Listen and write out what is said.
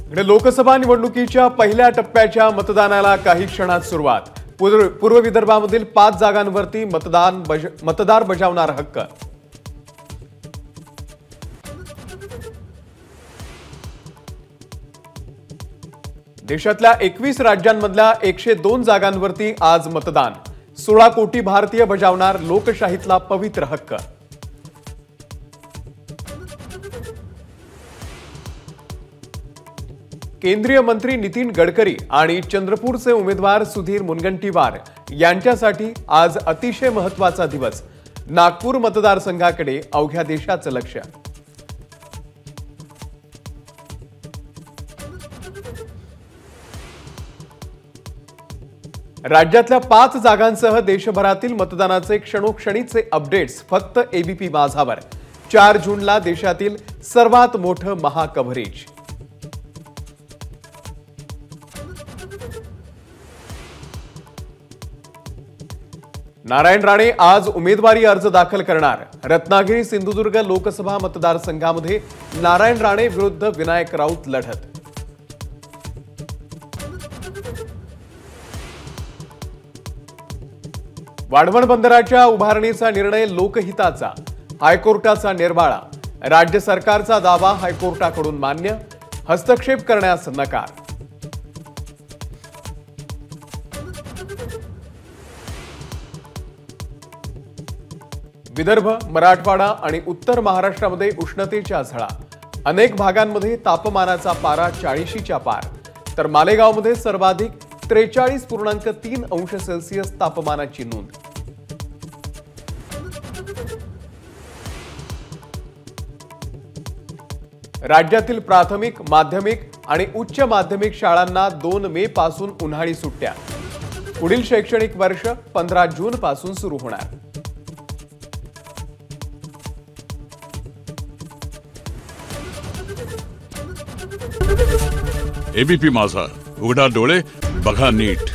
इकडे लोकसभा निवडणुकीच्या पहिल्या टप्प्याच्या मतदानाला काही क्षणात सुरुवात। पूर्व विदर्भामधील 5 जागांवरती मतदार बजावणार हक्क। देशातल्या 21 राज्यांमधल्या 102 जागांवरती आज मतदान। 16 कोटी भारतीय बजावणार लोकशाहीतला पवित्र हक्क। केंद्रीय मंत्री नितीन गडकरी आणि चंद्रपूरचे उमेदवार सुधीर मुनगंटीवार यांच्यासाठी आज अतिशय महत्त्वाचा दिवस। नागपूर मतदारसंघाकडे अवघ्या देशाचं लक्ष। राज्यातल्या 5 जागांसह देशभरातील मतदानाचे क्षणोक्षणीचे अपडेट्स फक्त एबीपी माझावर। 4 जूनला देशातील सर्वात मोठं महाकव्हरेज। नारायण राणे आज उमेदवारी अर्ज दाखल करणार। रत्नागिरी सिंधुदुर्ग लोकसभा मतदारसंघामध्ये नारायण राणे विरुद्ध विनायक राऊत लढत। वाढवण बंदराच्या उभारणीचा निर्णय लोकहिताचा। हायकोर्टाचा निर्वाळा। राज्य सरकारचा दावा हायकोर्टाकडून मान्य। हस्तक्षेप करण्यास नकार। विदर्भ, मराठवाडा आणि उत्तर महाराष्ट्रामध्ये उष्णतेच्या झळा। अनेक भागांमध्ये तापमानाचा पारा 40च्या पार, तर मालेगावमध्ये सर्वाधिक 43.3 अंश सेल्सिअस तापमानाची नोंद। राज्यातील प्राथमिक, माध्यमिक आणि उच्च माध्यमिक शाळांना 2 मे पासून उन्हाळी सुट्ट्या। पुढील शैक्षणिक वर्ष 15 जून पासून सुरू होणार। एबीपी माझा, उघडा डोळे बघा नीट।